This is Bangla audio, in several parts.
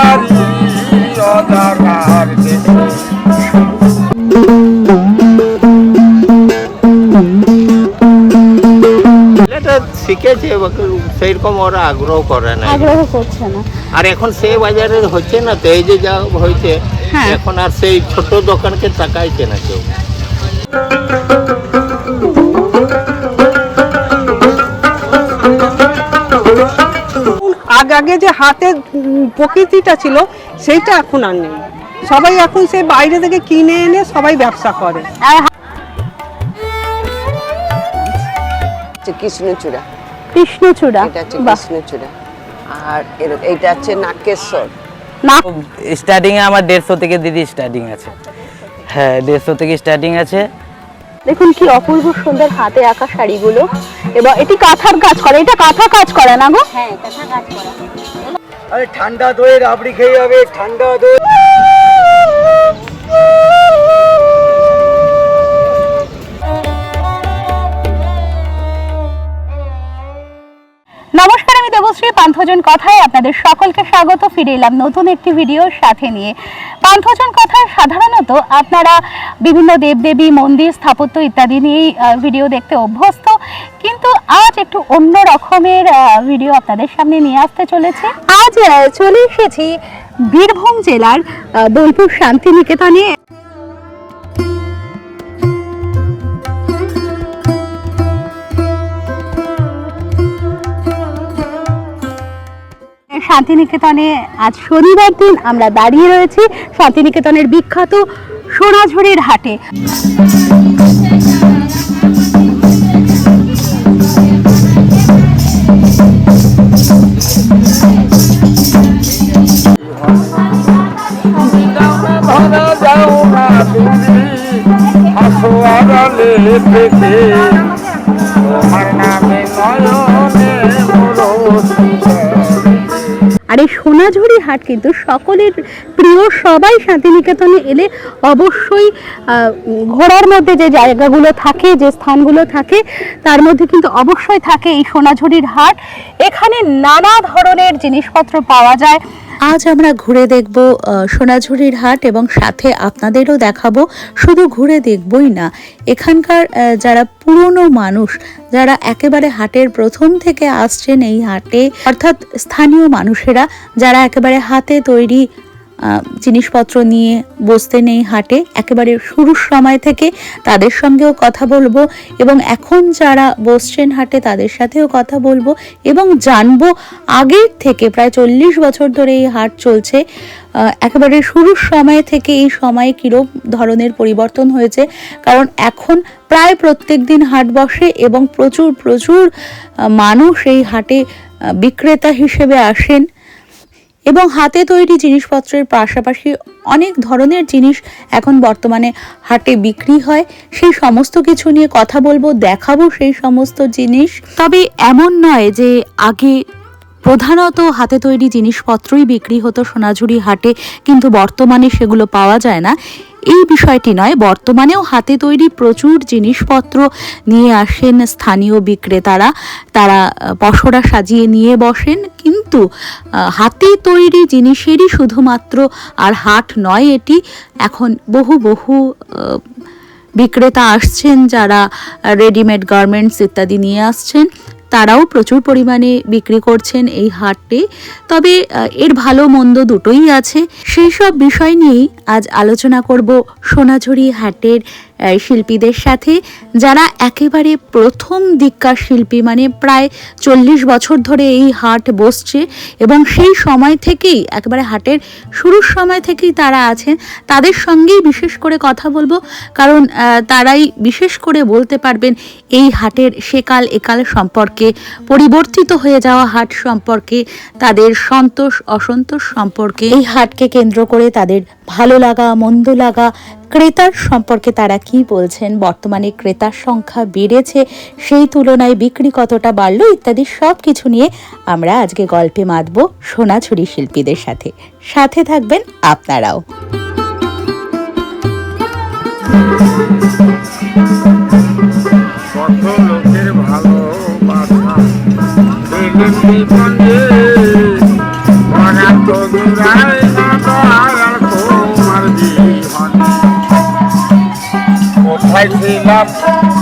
বাড়ি অজানার দেশে। শিখেছে সেইরকম ওরা আগ্রহ করে না, আগ্রহ করছে না। আর এখন সে বাজারে হচ্ছে না তো, এই যে যা হয়েছে এখন আর সেই ছোট দোকানকে তাকাইছে না কেউ। আগে যে হাতের প্রকৃতিটা ছিল সেইটা এখন আর নেই। সবাই এখন সে বাইরে থেকে কিনে এনে সবাই ব্যবসা করে। কৃষ্ণচূড়া, কৃষ্ণচূড়া, এটা হচ্ছে কৃষ্ণচূড়া। আর এটা হচ্ছে নাকেশ্বর। স্টার্টিং এ আমার 150 থেকে দিদি স্টার্টিং আছে। হ্যাঁ 150 থেকে স্টার্টিং আছে। দেখুন কি অপূর্ব সুন্দর হাতে আঁকা শাড়িগুলো, এবং এটি কাঁথার কাজ করে। এটা কাঁথা কাজ করে না গো? হ্যাঁ কাঁথা কাজ করে। আরে ঠান্ডা দই রাবড়ি খেয়ে যাবে, ঠান্ডা দই। নমস্কার, আমি দেবশ্রী। পান্থজন কথায় আপনাদের সকলকে স্বাগত। ফিরে এলাম নতুন একটি ভিডিওর সাথে নিয়ে। পান্থজন কথায় সাধারণত আপনারা বিভিন্ন দেবদেবী মন্দির, স্থাপত্য ইত্যাদি নিয়েই ভিডিও দেখতে অভ্যস্ত, কিন্তু আজ একটু অন্য রকমের ভিডিও আপনাদের সামনে নিয়ে আসতে চলেছে। আজ চলে এসেছি বীরভূম জেলার বোলপুর শান্তিনিকেতনে। শান্তিনিকেতনে আজ শনিবার দিন আমরা দাঁড়িয়ে রয়েছি শান্তিনিকেতনের বিখ্যাত সোনাঝুরির হাটে। আর এই সোনাঝুরি হাট কিন্তু সকলের প্রিয়। সবাই শান্তিনিকেতনে এলে অবশ্যই ঘোরার মধ্যে যে জায়গাগুলো থাকে, যে স্থানগুলো থাকে, তার মধ্যে কিন্তু অবশ্যই থাকে এই সোনাঝুরির হাট। এখানে নানা ধরনের জিনিসপত্র পাওয়া যায়। আজ আমরা ঘুরে দেখব সোনাঝুরির হাট, এবং সাথে আপনাদেরও দেখাবো। শুধু ঘুরে দেখবই না, এখানকার যারা পুরনো মানুষ, যারা একেবারে হাটের প্রথম থেকে আসছেন এই হাটে, অর্থাৎ স্থানীয় মানুষেরা যারা একেবারে হাতে তৈরি জিনিসপত্র নিয়ে বসতেন এই হাটে একেবারে শুরুর সময় থেকে, তাদের সঙ্গেও কথা বলবো, এবং এখন যারা বসছেন হাটে তাদের সাথেও কথা বলবো, এবং জানবো আগের থেকে প্রায় 40 বছর ধরে এই হাট চলছে, একেবারে শুরুর সময় থেকে এই সময়ে কিরূপ ধরনের পরিবর্তন হয়েছে। কারণ এখন প্রায় প্রত্যেক দিন হাট বসে এবং প্রচুর প্রচুর মানুষ এই হাটে বিক্রেতা হিসেবে আসেন, এবং হাতে তৈরি জিনিসপত্রের পাশাপাশি অনেক ধরনের জিনিস এখন বর্তমানে হাটে বিক্রি হয়। সেই সমস্ত কিছু নিয়ে কথা বলবো, দেখাবো সেই সমস্ত জিনিস। তবে এমন নয় যে আগে প্রধানত হাতে তৈরি জিনিসপত্রই বিক্রি হতো সোনাঝুরি হাটে, কিন্তু বর্তমানে সেগুলো পাওয়া যায় না, এই বিষয়টি নয়। বর্তমানেও হাতে তৈরি প্রচুর জিনিসপত্র নিয়ে আসেন স্থানীয় বিক্রেতারা, তারা পসরা সাজিয়ে নিয়ে বসেন, কিন্তু হাতে তৈরি জিনিসেরই শুধুমাত্র আর হাট নয় এটি। এখন বহু বহু বিক্রেতা আসছেন যারা রেডিমেড গার্মেন্টস ইত্যাদি নিয়ে আসছেন, তারাও প্রচুর পরিমাণে বিক্রি করছেন এই হাটে। তবে এর ভালো মন্দ দুটোই আছে। সেই সব বিষয় নিয়েই আজ আলোচনা করব সোনাঝুরি হাটের শিল্পীদের সাথে, যারা একেবারে প্রথম দিককার শিল্পী, মানে প্রায় 40 বছর ধরে এই হাট বসছে, এবং সেই সময় থেকেই একেবারে হাটের শুরুর সময় থেকেই তারা আছেন। তাদের সঙ্গেই বিশেষ করে কথা বলবো, কারণ তারাই বিশেষ করে বলতে পারবেন এই হাটের সেকাল একাল সম্পর্কে, পরিবর্তিত হয়ে যাওয়া হাট সম্পর্কে, তাদের সন্তোষ অসন্তোষ সম্পর্কে, এই হাটকে কেন্দ্র করে তাদের ভালো লাগা মন্দ লাগা, ক্রেতার সম্পর্কে তারা কি বলছেন, বর্তমানে ক্রেতার সংখ্যা বেড়েছে, সেই তুলনায় বিক্রি কতটা বাড়লো, ইত্যাদি সব কিছু নিয়ে আমরা আজকে গল্পে মাতবো সোনাঝুরি শিল্পীদের সাথে। সাথে থাকবেন আপনারাও। কত লোকের ভালোবাসা জীবনে তো দূরায়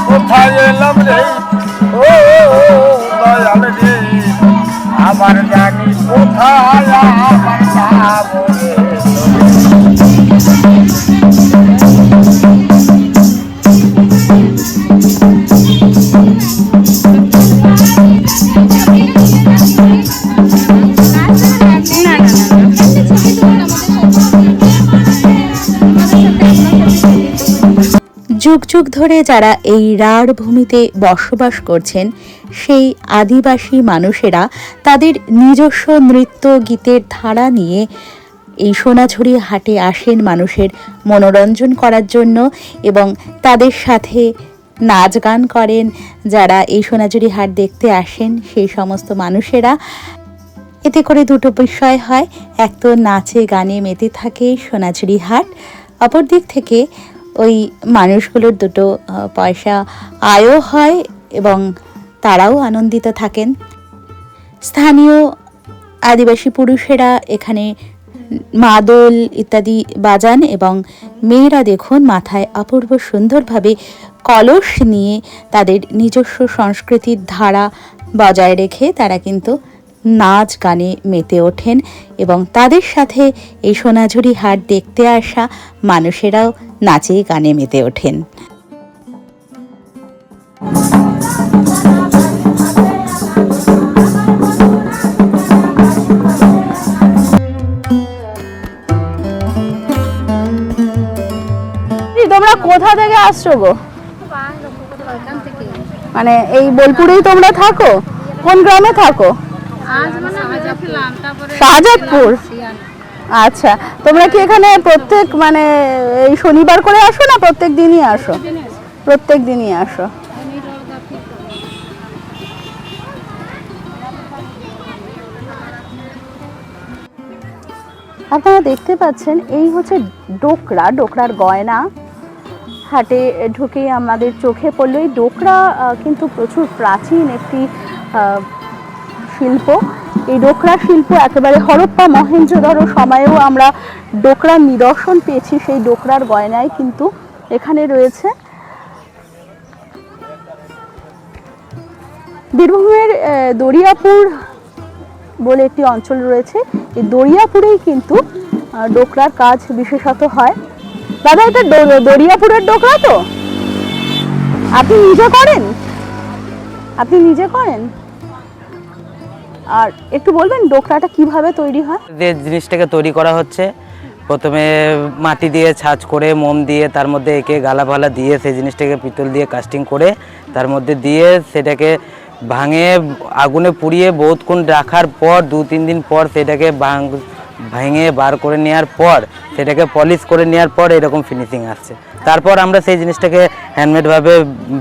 কোথায় এলাম রে ও দয়াল রে আবার জানি কোথায় আবার যাবো রে। যুগ যুগ ধরে যারা এই রাঢ় ভূমিতে বসবাস করছেন সেই আদিবাসী মানুষেরা তাদের নিজস্ব নৃত্য গীতের ধারা নিয়ে এই সোনাঝুরি হাটে আসেন মানুষের মনোরঞ্জন করার জন্য এবং তাদের সাথে নাচ গান করেন। যারা এই সোনাঝুরি হাট দেখতে আসেন সেই সমস্ত মানুষেরা, এতে করে দুটো বিষয় হয়, এক তো নাচে গানে মেতে থাকে সোনাঝুরি হাট, অপর দিক থেকে ওই মানুষগুলোর দুটো পয়সা আয়ও হয় এবং তারাও আনন্দিত থাকেন। স্থানীয় আদিবাসী পুরুষেরা এখানে মাদল ইত্যাদি বাজান এবং মেয়েরা দেখুন মাথায় অপূর্ব সুন্দরভাবে কলস নিয়ে তাদের নিজস্ব সংস্কৃতির ধারা বজায় রেখে তারা কিন্তু নাচ গানে মেতে ওঠেন এবং তাদের সাথে এই সোনাঝুরি হাট দেখতে আসা মানুষেরাও নাচে গানে মেতে ওঠেন। তোমরা কোথা থেকে আসছো গো? মানে এই বোলপুরেই তোমরা থাকো? কোন গ্রামে থাকো? শাহজাদপুর। আচ্ছা, তোমরা কি এখানে প্রত্যেক মানে এই শনিবার করে আসো না প্রত্যেক দিনই আসো? প্রত্যেক দিনই আসো। আপনারা দেখতে পাচ্ছেন এই হচ্ছে ডোকরা, ডোকরার গয়না। হাটে ঢুকেই আমাদের চোখে পড়লো এই ডোকরা কিন্তু প্রচুর প্রাচীন একটি শিল্প। এই ডোকরা শিল্প একেবারে হরপ্পা মহেঞ্জোদারো সময়েও আমরা ডোকরার নিদর্শন পেয়েছি। সেই ডোকরার গয়নায় কিন্তু এখানে রয়েছে। বীরভূমের দরিয়াপুর বলে একটি অঞ্চল রয়েছে, এই দরিয়াপুরেই কিন্তু ডোকরার কাজ বিশেষত হয়। দাদা, এটা দরিয়াপুরের ডোকরা তো? আপনি নিজে করেন? আপনি নিজে করেন? আর একটু বলবেন ডোকরাটা কিভাবে তৈরি হয়? যে জিনিসটাকে তৈরি করা হচ্ছে, প্রথমে মাটি দিয়ে ছাঁচ করে মোম দিয়ে তার মধ্যে একে গালা ফালা দিয়ে সেই জিনিসটাকে পিতল দিয়ে কাস্টিং করে তার মধ্যে দিয়ে সেটাকে ভাঙে আগুনে পুড়িয়ে বহুতক্ষণ রাখার পর 2-3 দিন পর সেটাকে ভেঙে বার করে নেওয়ার পর সেটাকে পলিশ করে নেওয়ার পর এরকম ফিনিশিং আসছে। তারপর আমরা সেই জিনিসটাকে হ্যান্ডমেডভাবে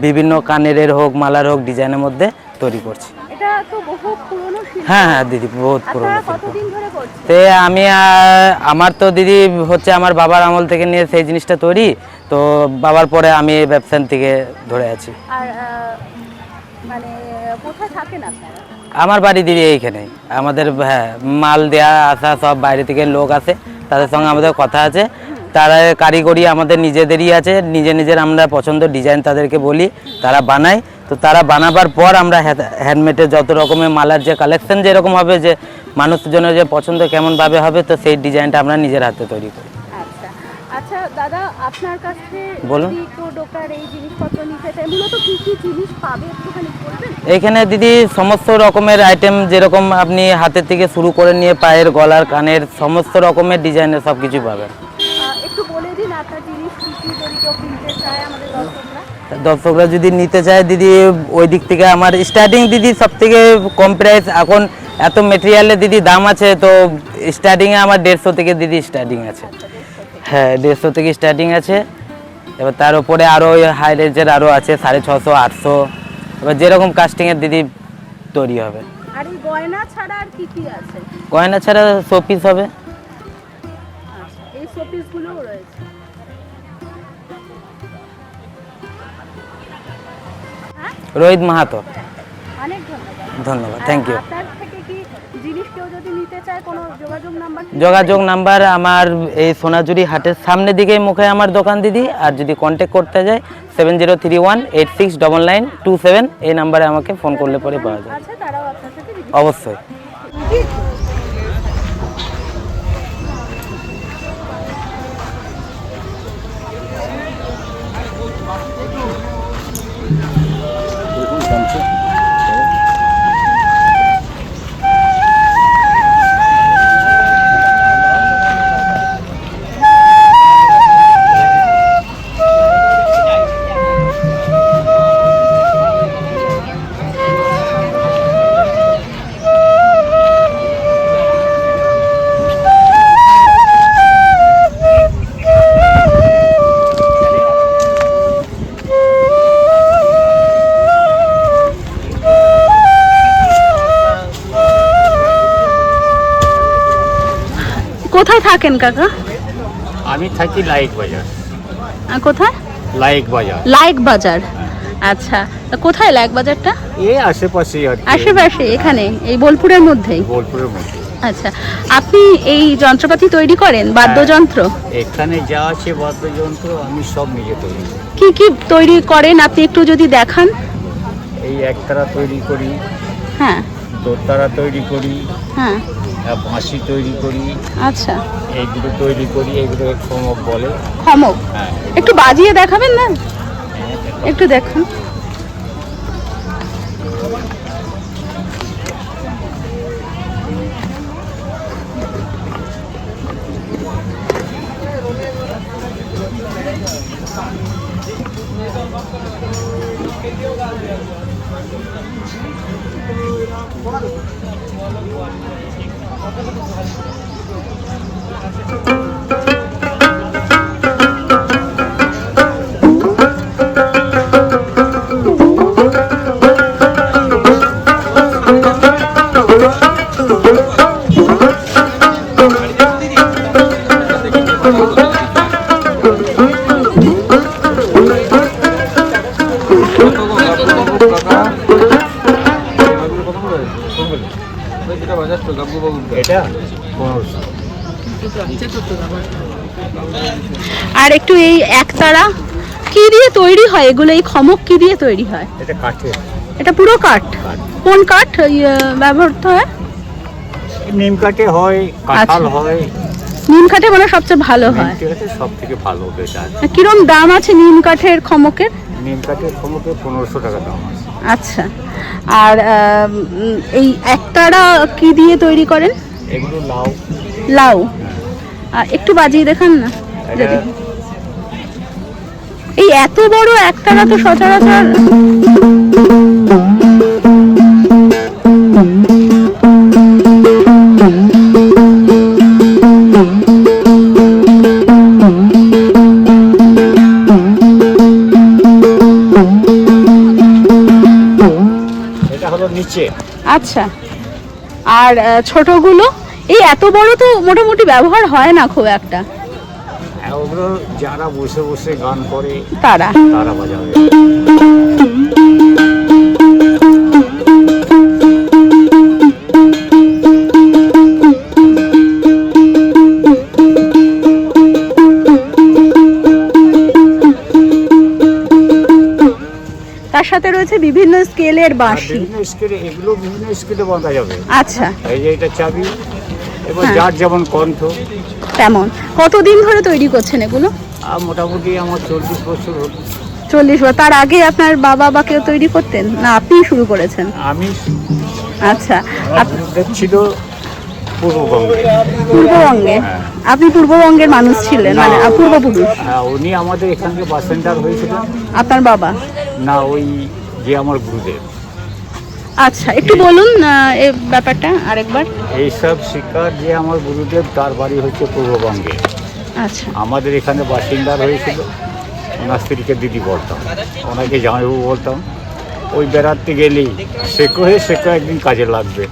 বিভিন্ন কানের হোক মালার হোক ডিজাইনের মধ্যে তৈরি করছি। এটা তো বহু পুরনো শিল্প। হ্যাঁ হ্যাঁ দিদি, বহুত পুরনো শিল্প। কতদিন ধরে করছেন? তে আমি আমার তো দিদি হচ্ছে আমার বাবার আমল থেকে নিয়ে সেই জিনিসটা তৈরি, তো বাবার পরে আমি এই ব্যবসার থেকে ধরে আছি। আর মানে কোথায় থাকেন আপনারা? আমার বাড়ি দিদি এইখানে। আমাদের হ্যাঁ মাল দেয়া আসা সব বাইরে থেকে লোক আসে, তাদের সঙ্গে আমাদের কথা আছে। তারা কারিগরি আমাদের নিজেদেরই আছে, নিজের আমরা পছন্দ ডিজাইন তাদেরকে বলি, তারা বানায়। তো তারা বানাবার পর আমরা হ্যান্ডমেডের যত রকমের মালার যে কালেকশন যেরকম হবে, যে মানুষজনের যে পছন্দ কেমনভাবে হবে, তো সেই ডিজাইনটা আমরা নিজের হাতে তৈরি করি। আচ্ছা আচ্ছা দাদা, আপনার কাছে বলুন। যদি কেউ ডোকরার এই জিনিসপত্র নিতে চায়, মূলত কি কি জিনিস পাবে একটুখানি বলবেন? এখানে দিদি সমস্ত রকমের আইটেম, যেরকম আপনি হাতের থেকে শুরু করে নিয়ে পায়ের গলার কানের সমস্ত রকমের ডিজাইনের সব কিছু পাবেন। একটু বলে দিন আপনার জিনিস কি কি যদি কেউ কিনতে চায় আমাদের দর্শকরা। দর্শকরা যদি নিতে চায় দিদি, ওই দিক থেকে আমার স্টার্টিং দিদি সব থেকে কম প্রাইস। এখন এত মেটেরিয়ালের দিদি দাম আছে, তো স্টার্টিংয়ে আমার 150 থেকে দিদি স্টার্টিং আছে। হ্যাঁ 150 থেকে স্টার্টিং আছে। এবার তার উপরে আরও হাই রেঞ্জের আরও আছে 650, 800, এবার যেরকম কাস্টিংয়ের দিদি তৈরি হবে। আর এই গয়না ছাড়া আর কি কি আছে? গয়না ছাড়া শোপিস হবে। এই শোপিসগুলোও রয়েছে। রোহিত মাহাতো। অনেক ধন্যবাদ। ধন্যবাদ, থ্যাংক ইউ। আপনার থেকে কি জিনিস কেউ যদি যদি নিতে চায় কোনো যোগাযোগ নাম্বার? যোগাযোগ নাম্বার আমার এই সোনাঝুরি হাটের সামনের দিকে মুখে আমার দোকান দিদি, আর যদি কন্ট্যাক্ট করতে যায় 7031869927 এই নাম্বারে আমাকে ফোন করলে পরে পাওয়া যায়। আচ্ছা, তারাও আপনার সাথে অবশ্যই। কোথায় থাকেন কাকা? আমি থাকি লাইক বাজার। কোথায়? লাইক বাজার। লাইক বাজার, আচ্ছা। কোথায় লাইক বাজারটা? এই আশেপাশেই আর কি। আশেপাশে, এখানে এই বোলপুরের মধ্যেই? বোলপুরের মধ্যে। আচ্ছা, আপনি এই যন্ত্রপাতি তৈরি করেন, বাদ্যযন্ত্র? এখানে যা আছে বাদ্যযন্ত্র আমি সব নিজে তৈরি করি। কি কি তৈরি করেন আপনি একটু যদি দেখান? এই একতারা তৈরি করি, হ্যাঁ দোতারা তৈরি করি, হ্যাঁ, বাঁশি তৈরি করি, আচ্ছা। এইগুলো তৈরি করি, এগুলো খমক বলে। খমক হ্যাঁ। একটু বাজিয়ে দেখাবেন না? একটু দেখান। এটা আর একটু এই একতারা কি দিয়ে তৈরি হয় এগুলো? এই খমক কি দিয়ে তৈরি হয়? এটা কাঠের। এটা পুরো কাঠ? কোন কাঠ ব্যবহৃত হয়? নিম কাঠে হয়, কাঁঠাল হয়। নিম কাঠে মানে সবচেয়ে ভালো হয়? সব থেকে ভালো বেটার। কিরম দাম আছে নিম কাঠের খমকের? নিম কাঠের খমকে 1500 টাকা দাম আছে। আচ্ছা, আর এই একতারা কি দিয়ে তৈরি করেন? এগুলো লাউ। লাউ, একটু বাজিয়ে দেখান না যদি। এই এত বড় একতারা তো সচরাচর এটা হলো নিচে। আচ্ছা, আর ছোটগুলো? এই এত বড় তো মোটামুটি ব্যবহার হয় না খুব একটা। ওগুলো যারা বসে বসে গান করে তারা বাজাবে। তার সাথে রয়েছে বিভিন্ন স্কেলের বাঁশি। বিভিন্ন স্কেলে, এগুলো বিভিন্ন স্কেলে বাঁধা যাবে। আচ্ছা, এই যে এটা চাবি, এবার হ্যাঁ। যার যেমন কণ্ঠ তেমন। কতদিন ধরে তৈরি করছেন এগুলো? মোটামুটি আমার 40 বছর হলো। 40 বছর। তার আগে আপনার বাবা বা কেউ তৈরি করতেন, না আপনি শুরু করেছেন? আমি আচ্ছা, গুরুদেব ছিল পূর্ববঙ্গে। পূর্ববঙ্গে? আপনি পূর্ববঙ্গের মানুষ ছিলেন, মানে পূর্বপুরুষ? হ্যাঁ, উনি আমাদের এখানকে বাসিন্দার হয়েছিলেন। আপনার বাবা? না, ওই যে আমার গুরুদেব। আচ্ছা, একটু বলুন এই ব্যাপারটা আরেকবার। এইসব শিকার যে আমার গুরুদেব, তার বাড়ি হচ্ছে পূর্ববঙ্গে। আচ্ছা, আমাদের এখানে বাসিন্দার হয়েছিল। ওনার স্ত্রীকে দিদি বলতাম, ওনাকে জামাইবাবু বলতাম। ওই বেড়াতে গেলেই শেখো একদিন কাজে লাগবে।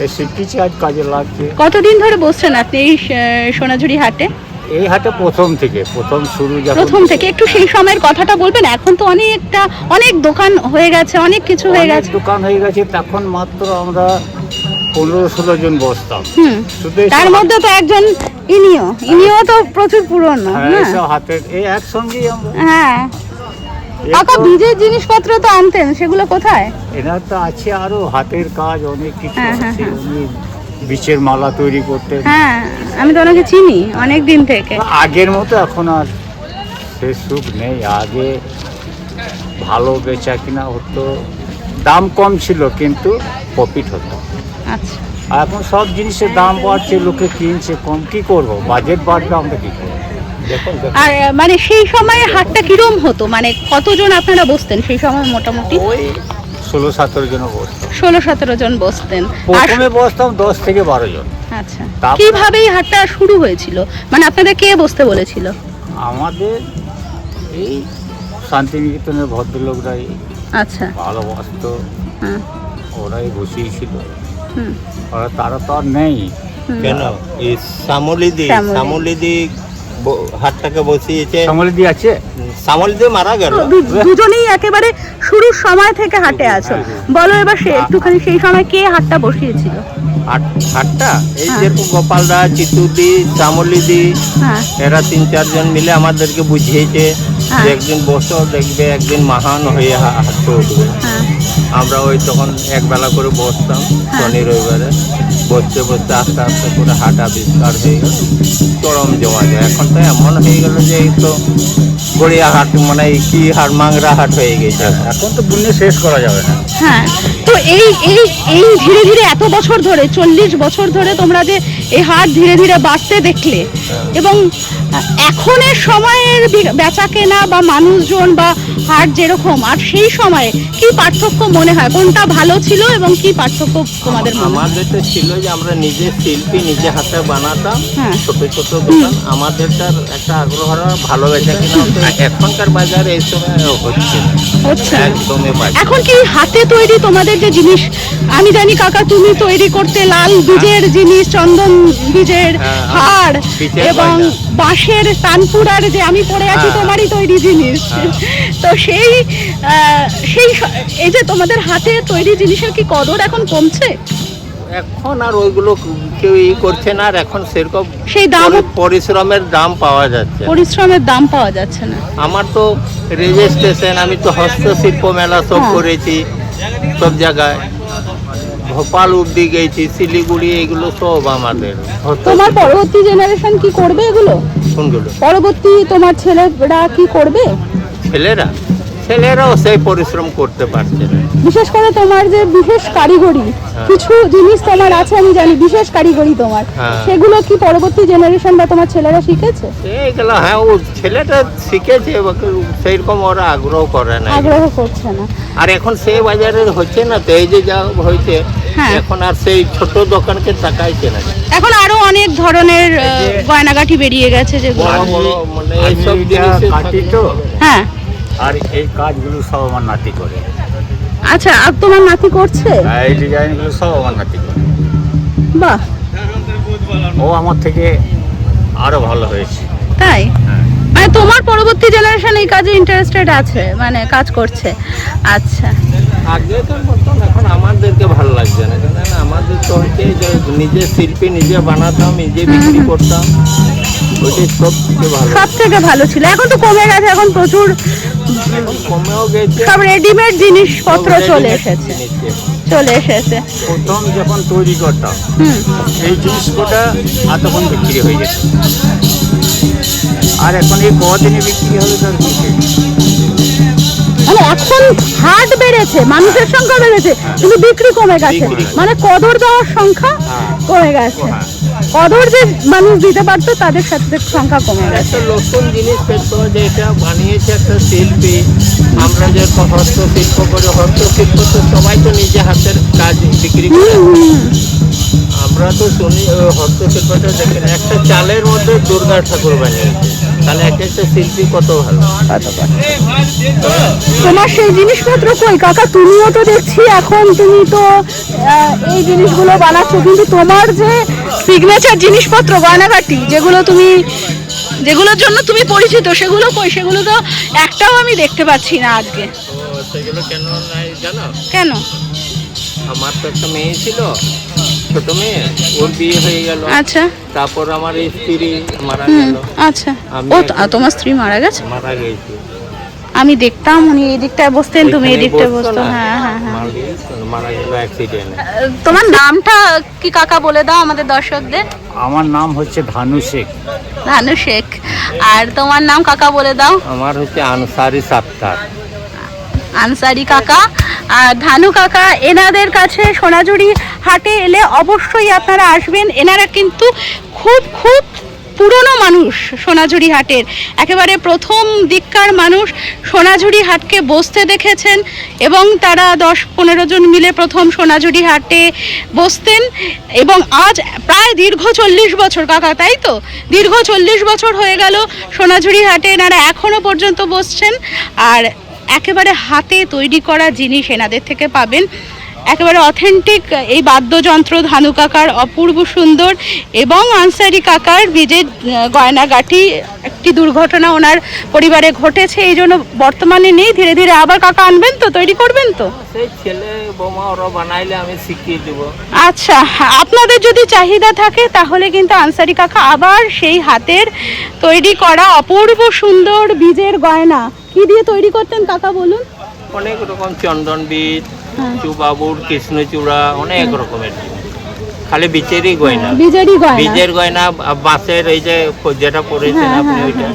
এই শিখেছি, আজ কাজে লাগছে। কতদিন ধরে বসছেন আপনি এই সোনাঝুরি হাটে? এই হাটে প্রথম শুরু। প্রথম থেকে একটু সেই সময়ের কথাটা বলবেন? এখন তো অনেক দোকান হয়ে গেছে, অনেক কিছু হয়ে গেছে। দোকান হয়ে গেছে। তখন মাত্র আমরা 15-16 জন বসতাম। শুধু তার এইসব মধ্যে তো একজন ইনিও তো প্রচুর পুরনো হ্যাঁ, না? এইসব হাতের এই একসঙ্গেই আমরা হ্যাঁ এই কাকা তো- বীজের জিনিসপত্র তো আনতেন, সেগুলো কোথায়? এনার তো আছে আরো হাতের কাজ অনেক কিছু হ্যাঁ, আছে। উনি বিচের মালা তৈরি করতেন। হ্যাঁ আমি তো ওনাকে চিনি অনেক দিন থেকে। আগের মতো এখন আর সে সুখ নেই। আগে ভালো বেচা কিনা হতো, দাম কম ছিল কিন্তু প্রফিট হতো। আচ্ছা আর এখন সব জিনিসের দাম বাড়ছে, লোকে কিনছে কম, কি করব, বাজেট বাড়বে, আমরা কি করবো? দেখুন আর মানে সেই সময় হাটটা কিরম হতো, মানে কতজন আপনারা বসতেন সেই সময়? মোটামুটি ওই 16-17 জন বসতাম। 16-17 জন বসতেন। আর প্রথমে বসতাম 10 থেকে 12 জন। আচ্ছা তারপর- কিভাবে এই হাটটা শুরু হয়েছিল, মানে আপনাদের কে বসতে বলেছিল? আমাদের এই শান্তিনিকেতনের ভদ্রলোকরাই আচ্ছা ভালোবাসতো, হ্যাঁ ওরাই বসিয়েছিল। হুম তারা তো আর নেই। কেন এই শ্যামলিদি শ্যামলী। শ্যামলিদি হাটটাকে বসিয়েছে। শ্যামলিদি আছে? শ্যামলিদি মারা গেল। দুজনেই একেবারে শুরুর সময় থেকে হাটে আছো, বলো এবার সে একটুখানি সেই সময় কে হাটটা বসিয়েছিল? হাটটা এই হ্যাঁ। যেরকম গোপাল দা, চিতুদি, শ্যামলিদি, হ্যাঁ এরা 3-4 জন মিলে আমাদেরকে বুঝিয়েছে হ্যাঁ। যে একদিন বসো, দেখবে একদিন মহান হয়ে হাঁটতে উঠবে। হ্যাঁ আমরা ওই তখন একবেলা করে বসতাম শনি রবিবারে, বসতে বসতে আস্তে আস্তে করে হাট আবিষ্কার হয়ে গেল, চরম জমা যায়। এখন তো এমন হয়ে গেল যে এই তো গড়িয়া হাট, মানে এই কি হাট, মাংরা হাট হয়ে গেছে। এখন তো বুনে শেষ করা যাবে না। হ্যাঁ তো এই এই এই ধীরে ধীরে এত বছর ধরে 40 বছর ধরে তোমরা যে এই হাট ধীরে ধীরে বাড়তে দেখলে, এবং এখনের সময়ের বেচা কেনা বা মানুষজন বা হাট যেরকম, আর সেই সময়ে কি পার্থক্য মনে হয়, কোনটা ভালো ছিল এবং কি পার্থক্য তোমাদের মনে হয়? আমাদের তো ছিল যে আমরা নিজে শিল্পী, নিজে হাতে বানাতাম, হ্যাঁ। ছোট ছোট দোকান, আমাদেরটার একটা আগ্রহ, ভালো বেচা কিনা হতো। এখনকার বাজারে এইসব হচ্ছে না, হচ্ছে না। একদমই বাজে। এখন কি হাতে তৈরি তোমাদের যে জিনিস, আমি জানি কাকা তুমি তৈরি করতে লাল বীজের জিনিস, চন্দন বীজের হ্যাঁ, হাড় বীজের এবং গয়না। বাঁশের তানপুরার যে আমি পরে আছি হ্যাঁ। তোমারই তৈরি জিনিস, তো সেই এই যে তোমাদের হাতে তৈরি জিনিসের কি কদর এখন কমছে? এখন আর ওইগুলো কেউ করছে না, আর এখন সেরকম সেই দাম পরিশ্রমের দাম পাওয়া যাচ্ছে। পরিশ্রমের দাম পাওয়া যাচ্ছে না। আমার তো রেজিস্ট্রেশন, আমি তো হস্তশিল্প মেলা সব হ্যাঁ। করেছি সব জায়গায়, ভোপাল অব্দি গেছি, শিলিগুড়ি, এগুলো সব আমাদের। তোমার পরবর্তী জেনারেশন কি করবে এগুলো? কোনগুলো? পরবর্তী তোমার ছেলেরা কি করবে? ছেলেরাও সেই পরিশ্রম করতে পারছে না। বিশেষ করে তোমার যে বিশেষ কারিগরি কিছু জিনিস তোমার আছে, আমি জানি বিশেষ কারিগরি তোমার, হ্যাঁ। সেগুলো কি পরবর্তী জেনারেশন বা তোমার ছেলেরা শিখেছে? এইগুলো হ্যাঁ, ও ছেলেটা শিখেছে, সেইরকম ওরা আগ্রহ করে না। আগ্রহ করছে না। আর এখন সেই বাজারে হচ্ছে না তো, এই যে যা হয়েছে, হ্যাঁ। এখন আর সেই ছোট দোকানকে তাকাইছে না। এখন আরো অনেক ধরনের গয়নাগাঠি বেরিয়ে গেছে যেগুলো, বড় বড় মানে আমি এইসব এটা জিনিসের কাটি তো, হ্যাঁ। আর এই কাজগুলো সব আমার নাতি করে। আচ্ছা আর তোমার নাতি করছে? আর এই ডিজাইনগুলো সব আমার নাতি করে। বাহ, ও আমার থেকে আরো ভালো হয়েছে। তাই? মানে তোমার পরবর্তী জেনারেশন এই কাজে ইন্টারেস্টেড আছে, মানে কাজ করছে? আচ্ছা আগেকার মতন এখন আমাদেরকে ভালো লাগছে না, কেন আমাদের তো হচ্ছে যে নিজে শিল্পী, নিজে বানাতাম, নিজে বিক্রি করতাম, ওইটাই সবচেয়ে ভালো। সব থেকে ভালো ছিল। এখন তো কমে গেছে, এখন প্রচুর এখন কমেও গেছে, সব রেডিমেড জিনিসপত্র সব চলে readymade এসেছে, জিনিস। চলে এসেছে। প্রথম যখন তৈরি করতাম হুম এই জিনিসটা এতক্ষণ বিক্রি হয়ে যেত, আর এখন এই কদিনে বিক্রি হবে তার কি ঠিক? মানে এখন হাট বেড়েছে, মানুষের সংখ্যা বেড়েছে, কিন্তু বিক্রি কমে গেছে, মানে কদর দেওয়ার সংখ্যা কমে গেছে। কদর যে মানুষ দিতে পারতো তাদের সাথে সংখ্যা কমে গেছে। একটা নতুন জিনিস পেতো, যে এটা বানিয়েছে একটা শিল্পী। আমরা যে হস্তশিল্প করি, হস্তশিল্প তো সবাই তো নিজে হাতের কাজ বিক্রি করে। আমরা তো শুনি ওই হস্তশিল্পটা দেখেন, একটা চালের মধ্যে দুর্গা ঠাকুর বানিয়েছে, তাহলে এক একটা শিল্পী কত ভালো। তোমার সেই জিনিসপত্র কই কাকা? তুমিও তো দেখছি এখন তুমি তো এই জিনিসগুলো বানাচ্ছো, কিন্তু তোমার যে সিগনেচার জিনিসপত্র গয়নাগাটি যেগুলো তুমি, যেগুলোর জন্য তুমি পরিচিত, সেগুলো কই? সেগুলো তো একটাও আমি দেখতে পাচ্ছি না আজকে। সেগুলো কেন নাই জানো? কেন? আমার তো একটা মেয়ে ছিল, ছোট মেয়ে, ওর বিয়ে হয়ে গেল। আচ্ছা তারপর আমার স্ত্রী মারা গেল। আচ্ছা। আমি ও এখন- তোমার স্ত্রী মারা গেছে? মারা গেছে। আমি দেখতাম উনি এই দিকটায় বসতেন, তুমি এই এখানে দিকটায় বসতো বসতো। না? হ্যাঁ হ্যাঁ হ্যাঁ। মারা গেল অ্যাক্সিডেন্টে। তোমার নামটা কি কাকা বলে দাও আমাদের দর্শকদের। আমার নাম হচ্ছে ধানু শেখ। ধানু শেখ। আর তোমার নাম কাকা বলে দাও। আমার হচ্ছে আনসারি সাত্তার। আনসারি কাকা আর ধানু কাকা, এনাদের কাছে সোনাঝুরি হাটে এলে অবশ্যই আপনারা আসবেন। এনারা কিন্তু খুব খুব পুরনো মানুষ সোনাঝুরি হাটের, একেবারে প্রথম দিককার মানুষ সোনাঝুরি হাটকে বসতে দেখেছেন এবং তারা 10-15 জন মিলে প্রথম সোনাঝুরি হাটে বসতেন এবং আজ প্রায় দীর্ঘ 40 বছর কাকা, তাই তো? দীর্ঘ 40 বছর হয়ে গেল সোনাঝুরি হাটে এনারা এখনো পর্যন্ত বসছেন। আর একেবারে হাতে তৈরি করা জিনিস এনাদের থেকে পাবেন, একেবারে অথেন্টিক এই বাদ্যযন্ত্র ধানু কাকার অপূর্ব সুন্দর এবং আনসারি কাকার বীজের গয়নাগাটি। একটি দুর্ঘটনা ওনার পরিবারে ঘটেছে, এই জন্য বর্তমানে নেই, ধীরে ধীরে আবার কাকা আনবেন তো, তৈরি করবেন তো? সেই ছেলে বোমা ওরা বানাইলে আমি শিখিয়ে দেবো। আচ্ছা, আপনাদের যদি চাহিদা থাকে তাহলে কিন্তু আনসারি কাকা আবার সেই হাতের তৈরি করা অপূর্ব সুন্দর বীজের গয়না কি দিয়ে তৈরি করতেন কাকা বলুন? অনেক রকম চন্দন বীজ, চুবাবুর, কৃষ্ণচূড়া, অনেক রকমের জিনিস। খালি বীজেরই গয়না, বীজেরই গয়না। বীজের গয়না, বাঁশের এই যে যেটা পরেছেন আপনি ওইটা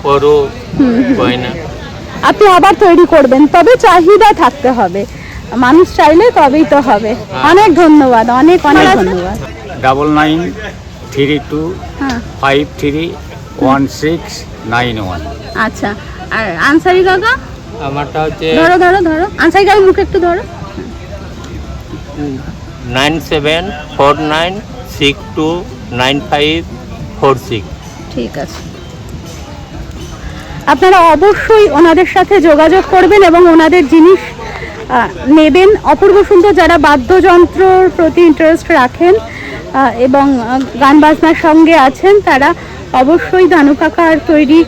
বড় গয়না। আপনি আবার তৈরি করবেন, তবে চাহিদা থাকতে হবে, মানুষ চাইলে তবেই তো হবে। অনেক ধন্যবাদ, অনেক অনেক ধন্যবাদ। 9932531691। আচ্ছা, আর আনসারি কাকা? আমারটা হচ্ছে ধরো ধরো ধরো, আনসারি কাকা মুখ একটু ধরো। 9749629546। ঠিক আছে, আপনারা অবশ্যই ওনাদের সাথে যোগাযোগ করবেন এবং ওনাদের জিনিস নেবেন। অপূর্ব সুন্দর, যারা বাদ্যযন্ত্রর প্রতি ইন্টারেস্ট রাখেন এবং গান বাজনার সঙ্গে আছেন, তারা অবশ্যই ধানু কাকার তৈরি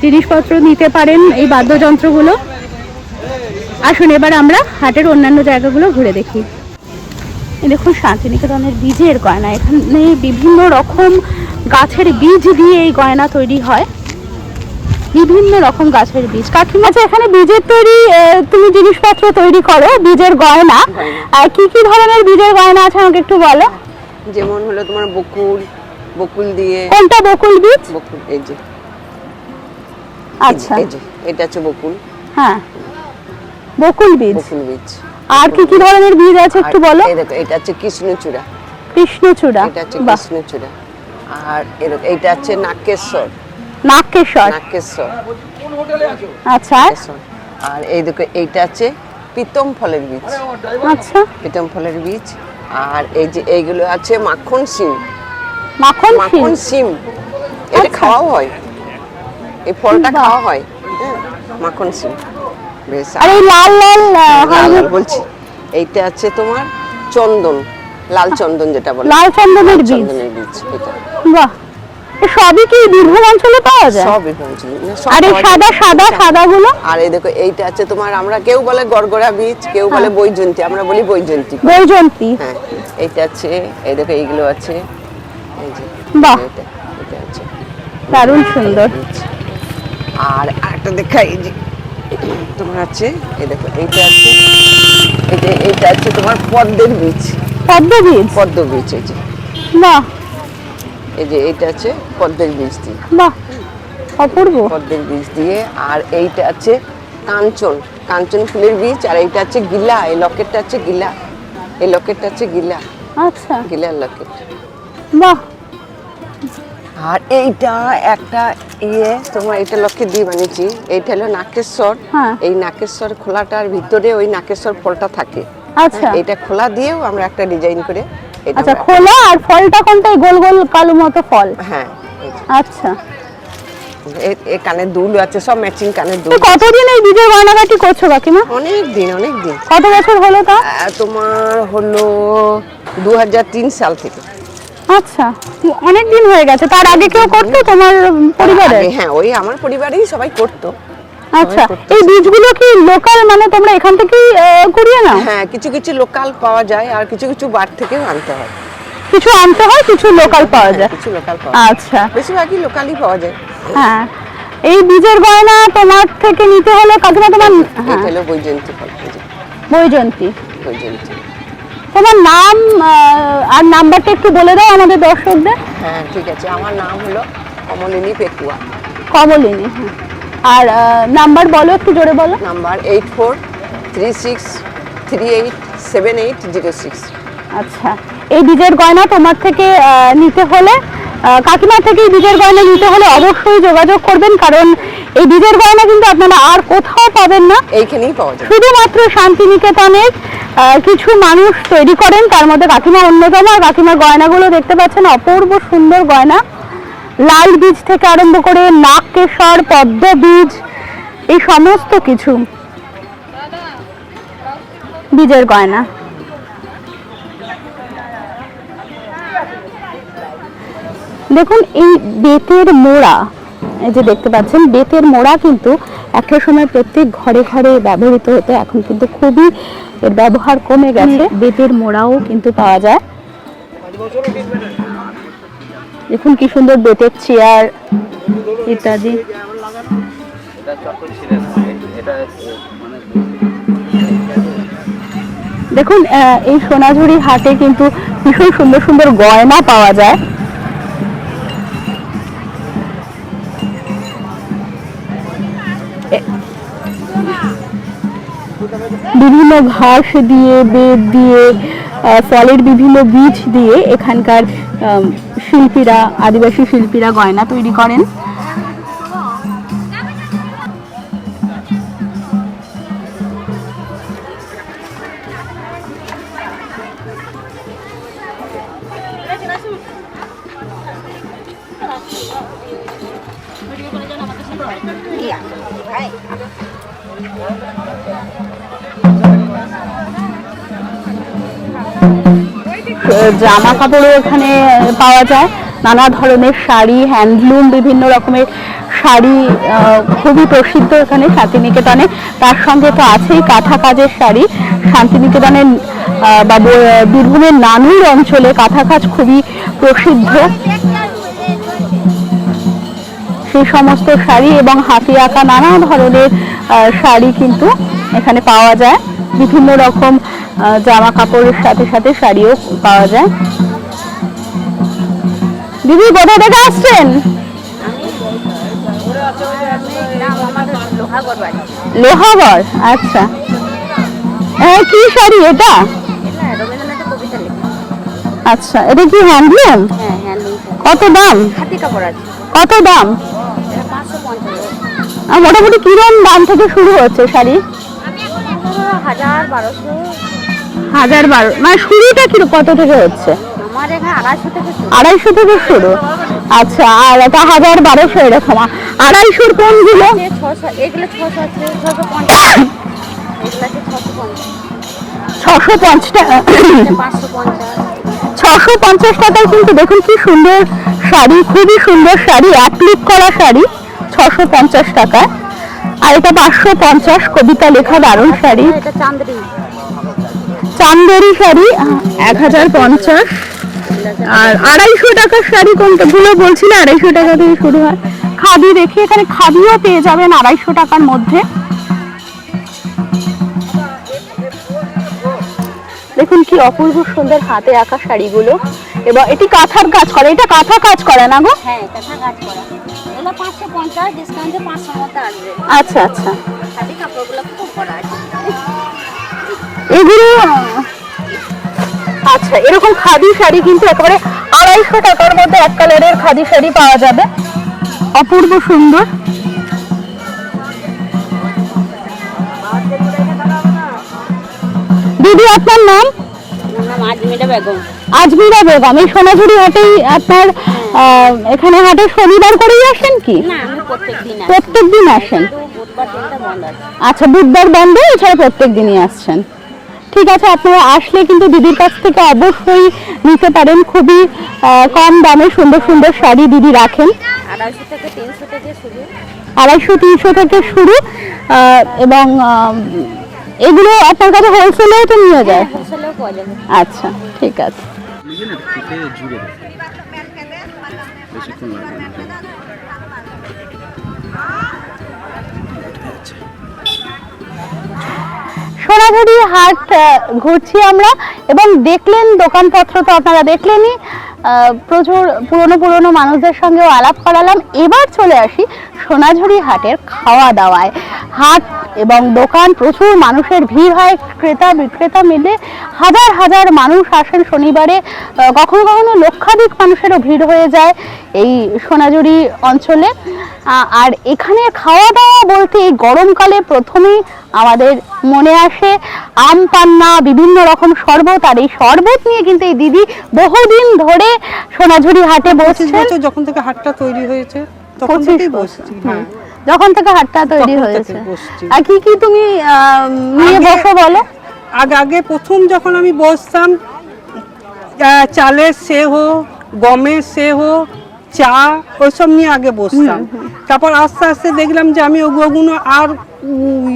জিনিসপত্র নিতে পারেন, এই বাদ্যযন্ত্রগুলো। আসুন এবার আমরা হাটের অন্যান্য জায়গাগুলো ঘুরে দেখি। এই দেখুন শান্তিনিকেতনের বীজের গয়না, এখানে বিভিন্ন রকম গাছের বীজ দিয়ে এই গয়না তৈরি হয়, বিভিন্ন রকম গাছের বীজ। কাকিমা, এখানে বীজের তৈরি তুমি জিনিসপত্র তৈরি করো, বীজের গয়না, আর কি কি ধরনের বীজের গয়না আছে আমাকে একটু বলো। যেমন হলো তোমার বকুল, বকুল দিয়ে। কোনটা বকুল বীজ? বকুল, এই যে, আচ্ছা, এই যে এটা হচ্ছে বকুল। হ্যাঁ, বকুল বীজ। বকুল বীজ। আর কি কি ধরনের বীজ আছে একটু বলো। এই দেখো, এটা হচ্ছে কৃষ্ণচূড়া। কৃষ্ণচূড়া, এটা হচ্ছে বাহ। কৃষ্ণচূড়া। আর এরকম এইটা হচ্ছে নাকেশ্বর। নাকেশ্বর, নাকেশ্বর। আচ্ছা। নাকেশ্বর। আর এই দেখো, এইটা হচ্ছে পিতম ফলের বীজ। আচ্ছা, পিতম ফলের বীজ। আর এই যে এইগুলো আছে মাখন সিম। মাখন মাখন সিম। সিম, এটা আচ্ছা। খাওয়াও হয়, এই ফলটা বাহ। খাওয়া হয়। হ্যাঁ, মাখন সিম। বেশ। আর এই লাল লাল লাল লাল বলছি, এইটা আছে তোমার চন্দন, লাল চন্দন যেটা বলে, লাল চন্দনের বীজ। চন্দনের বীজ এটা। বাহ, এ সবই কি বীরভূম অঞ্চলে পাওয়া যায়? সব এখানে না, সব আর এই পাওয়া সাদা যায়। সাদা সাদাগুলো? আর এই দেখো, এইটা আছে তোমার, আমরা কেউ বলে গড়গড়া বীজ, কেউ বলে বৈজন্তী, আমরা বলি বৈজন্তী। বৈজন্তী। হ্যাঁ, এইটা আছে, এই দেখো এইগুলো আছে, এই যে বাহ, এটা, এটা আছে দারুণ সুন্দর। বীজ। আর আরেকটা দেখাই, এই যে তোমার আছে, এই দেখো এইটা আছে, এই যে এইটা আছে তোমার পদ্মের বীজ। পদ্ম বীজ? পদ্ম বীজ, এই যে, বাহ, এই যে এইটা আছে পদ্মের বীজ দিয়ে, বাহ, অপূর্ব। পদ্মের বীজ দিয়ে। আর এইটা আছে কাঞ্চন, কাঞ্চন ফুলের বীজ। আর এইটা আছে গিলা, এই লকেটটা আছে গিলা, এই লকেটটা আছে গিলা, আচ্ছা, গিলার লকেট। বাহ, আর এইটা একটা তোমার, এটা লকেট দিয়ে বানিয়েছি, এইটা হলো নাকেশ্বর। হ্যাঁ। এই নাকেশ্বর খোলাটার ভিতরে ওই নাকেশ্বর ফলটা থাকে। আচ্ছা, হ্যাঁ, এইটা খোলা দিয়েও আমরা একটা ডিজাইন করে এটা আচ্ছা, আমরা- খোলা। আর ফলটা কোনটা? এই গোল গোল কালো মতো ফল? হ্যাঁ, এই যে। আচ্ছা, এই কানের দুল আছে, সব ম্যাচিং কানের দুল। তো কতদিন এই বীজের গয়নাগাটি করছো কাকিমা? অনেক দিন, অনেক দিন। কত বছর হলো তা? তোমার হলো 2003 সাল থেকে। আচ্ছা, অনেক দিন হয়ে গেছে। তার আগে কেউ করতো তোমার পরিবারে? আগে, হ্যাঁ, ওই আমার পরিবারেই সবাই করতো। আচ্ছা, এই বীজগুলো কি লোকাল, মানে তোমরা এখান থেকেই কুড়িয়ে নাও? হ্যাঁ, কিছু কিছু লোকাল পাওয়া যায় আর কিছু কিছু বার থেকেও আনতে হয়। কিছু আনতে হয়, কিছু লোকাল পাওয়া যায়। কিছু লোকাল পাওয়া আচ্ছা, বেশিরভাগই লোকালই পাওয়া যায়। হ্যাঁ। এই বীজের গয়না তোমার থেকে নিতে হলে কাকিমা তোমার, এটা হলো বৈজয়ন্তী ফল। বৈজয়ন্তী, বৈজয়ন্তী। তোমার নাম আর নাম্বারটা একটু বলে দাও আমাদের দর্শকদের। হ্যাঁ, ঠিক আছে। আমার নাম হলো কমলিনী পেকুয়া। কমলিনী, হ্যাঁ। আর নাম্বার বলো, একটু জোরে বলো। নাম্বার 8436387806। আচ্ছা, এই বীজের গয়না তোমার থেকে নিতে হলে, কাকিমার থেকে এই বীজের গয়না নিতে হলে অবশ্যই যোগাযোগ করবেন, কারণ এই বীজের গয়না কিন্তু আপনারা আর কোথাও পাবেন না, এইখানেই পাওয়া যায়। শুধুমাত্র শান্তিনিকেতনের কিছু মানুষ তৈরি করেন, তার মধ্যে কাকিমা অন্যতম। আর কাকিমার গয়নাগুলো দেখতে পাচ্ছেন, অপূর্ব সুন্দর গয়না। লাল বীজ থেকে আরম্ভ করে নাগকেশর, পদ্ম বীজ, এই সমস্ত কিছু বীজের গয়না। দেখুন, এই বেতের মোড়া, এই যে দেখতে পাচ্ছেন, বেতের মোড়া কিন্তু একটা সময় প্রত্যেক ঘরে ঘরে ব্যবহৃত হতো, এখন কিন্তু খুবই এর ব্যবহার কমে গেছে। বেতের মোড়াও কিন্তু পাওয়া যায়। দেখুন কি সুন্দর বেতের চেয়ার ইত্যাদি। দেখুন, এই সোনাঝুরি হাটে কিন্তু ভীষণ সুন্দর সুন্দর গয়না পাওয়া যায়। বিভিন্ন ঘাস দিয়ে, বেত দিয়ে, ফলের বিভিন্ন বীজ দিয়ে এখানকার শিল্পীরা, আদিবাসী শিল্পীরা গয়না তৈরি করেন। জামা কাপড়ও এখানে পাওয়া যায়, নানা ধরনের শাড়ি, হ্যান্ডলুম, বিভিন্ন রকমের শাড়ি খুবই প্রসিদ্ধ এখানে শান্তিনিকেতনে। তার সঙ্গে তো আছেই কাঁথা কাজের শাড়ি। শান্তিনিকেতনের বা বীরভূমের নানুর অঞ্চলে কাঁথা কাজ খুবই প্রসিদ্ধ। সেই সমস্ত শাড়ি এবং হাতে আঁকা নানা ধরনের শাড়ি কিন্তু এখানে পাওয়া যায়। বিভিন্ন রকম জামা কাপড়ের সাথে সাথে শাড়িও পাওয়া যায়। দিদি, কোথা থেকে আসছেন? লোহাগড়। আচ্ছা, কি শাড়ি এটা? আচ্ছা, এটা কি হ্যান্ডলুম? কত দাম? কত দাম? মোটামুটি কিরকম দাম থেকে শুরু হচ্ছে শাড়ি? 1000-1200। মানে শুরুটা কি কত থেকে হচ্ছে? আমার এখানে 250 থেকে শুরু। আচ্ছা, আর এটা 1000-1200 এরকম। 250 কোনগুলো? এগুলো 600 আছে, 650, এগুলো আছে 650 টাকা। 650 টাকায় কিন্তু দেখুন কি সুন্দর শাড়ি, খুবই সুন্দর শাড়ি, অ্যাপ্লিক করা শাড়ি 650 টাকায়। আর এটা 550, কবিতা লেখা দারুণ শাড়ি। এটা চান্দেরি চান্দেরি শাড়ি 1050। আর 250 টাকার শাড়ি কোনগুলো বলছিলে? 250 টাকা থেকে শুরু হয়। খাদি দেখি, এখানে খাদিও পেয়ে যাবেন 250 টাকার মধ্যে। দেখুন কি অপূর্ব সুন্দর হাতে আঁকা শাড়িগুলো, এবং এটি কাঁথার কাজ করে। এটা কাঁথা কাজ করে না গো? হ্যাঁ, কাঁথা কাজ করা। এগুলো 550, ডিসকাউন্টে 500 মতো আসবে। আচ্ছা আচ্ছা, খাদি কাপড়গুলো খুব করা আছে এগুলো। আচ্ছা, এরকম খাদি শাড়ি কিন্তু একেবারে 250 টাকার মধ্যে এক কালারের খাদি শাড়ি পাওয়া যাবে, অপূর্ব সুন্দর। দিদি, আপনার নাম? আমার নাম আজমিরা বেগম। আজমিরা বেগম। এই সোনাঝুরি হাটেই আপনার এখানে হাটে শনিবার করেই আসেন কি? না, আমি প্রত্যেকদিন আসি। প্রত্যেকদিন আসেন? বুধবার দিনটা বন্ধ আছে। আচ্ছা, বুধবার বন্ধ, এছাড়া প্রত্যেক দিনই আসছেন। ঠিক আছে, আপনারা আসলে কিন্তু দিদির কাছ থেকে অবশ্যই নিতে পারেন। খুবই কম দামে সুন্দর সুন্দর শাড়ি দিদি রাখেন। 250 থেকে 300 থেকে শুরু। 250-300 থেকে শুরু, এবং এগুলো আপনার কাছে হোলসেলেও তো নিয়ে যায়? হোলসেলেও পাওয়া যাবে। আচ্ছা, ঠিক আছে। সোনাঝুরি হাট ঘুরছি আমরা, এবং দেখলেন দোকানপত্র তো আপনারা দেখলেনই, প্রচুর পুরনো মানুষদের সঙ্গেও আলাপ করালাম। এবার চলে আসি সোনাঝুরি হাটের খাওয়া দাওয়ায়। হাট এবং দোকান, প্রচুর মানুষের ভিড় হয়, ক্রেতা বিক্রেতা মিলে হাজার হাজার মানুষ আসেন শনিবারে, কখনো কখনো লক্ষাধিক মানুষেরও ভিড় হয়ে যায় এই সোনাঝুরি অঞ্চলে। আর এখানে খাওয়া দাওয়া বলতে এই গরমকালে প্রথমেই আমাদের মনে আসে আম পান্না, বিভিন্ন রকম শরবত। আর এই শরবত নিয়ে কিন্তু এই দিদি বহুদিন ধরে সোনাঝুরি হাটে 25 বসছেন। বছর যখন থেকে হাটটা তৈরি হয়েছে তখন 25 থেকেই বছর। বসছি। হ্যাঁ, যখন থেকে হাটটা তৈরি তখন হয়েছে। থেকে বসছি। আর কি কি তুমি নিয়ে বসো বলো? আগে প্রথম যখন আমি বসতাম, চালের সেহ, গমের সেহ, চা, ওইসব নিয়ে আগে বসতাম। তারপর আস্তে আস্তে দেখলাম যে আমি ওগুলো আর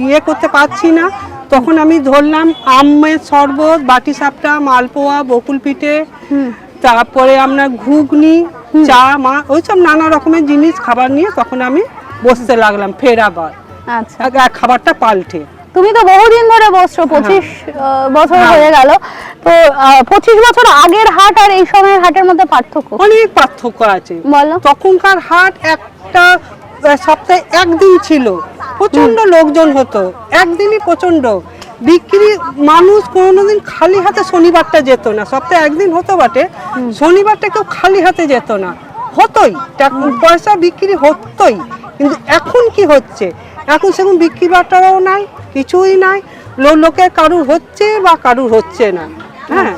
ইয়ে করতে পারছি না, তখন আমি ধরলাম আমের শরবত, বাটি সাপটা, মালপোয়া, বকুল পিঠে, তারপরে আপনার ঘুগনি, চা, ওইসব নানা রকমের জিনিস খাবার নিয়ে তখন আমি বসতে লাগলাম ফের আবার। আচ্ছা, খাবারটা পাল্টে। তুমি তো বহুদিন ধরে বসছো, 25 বছর হয়ে গেল। তো 25 বছর আগের হাট আর এই সময়ের হাটের মধ্যে পার্থক্য? অনেক পার্থক্য আছে। বলো। তখনকার হাট একটা সপ্তাহে একদিন ছিল, প্রচন্ড লোকজন হতো, একদিনই প্রচন্ড বিক্রি। মানুষ কোনোদিন খালি হাতে শনিবারটা যেত না, সপ্তাহে একদিন হতো বটে, শনিবারটা কেউ খালি হাতে যেত না, হতোই, পয়সা বিক্রি হতোই। কিন্তু এখন কি হচ্ছে, এখন সেরকম বিক্রি বাটারও নাই, কিছুই নাই, লোকের কারুর হচ্ছে বা কারুর হচ্ছে না। হ্যাঁ,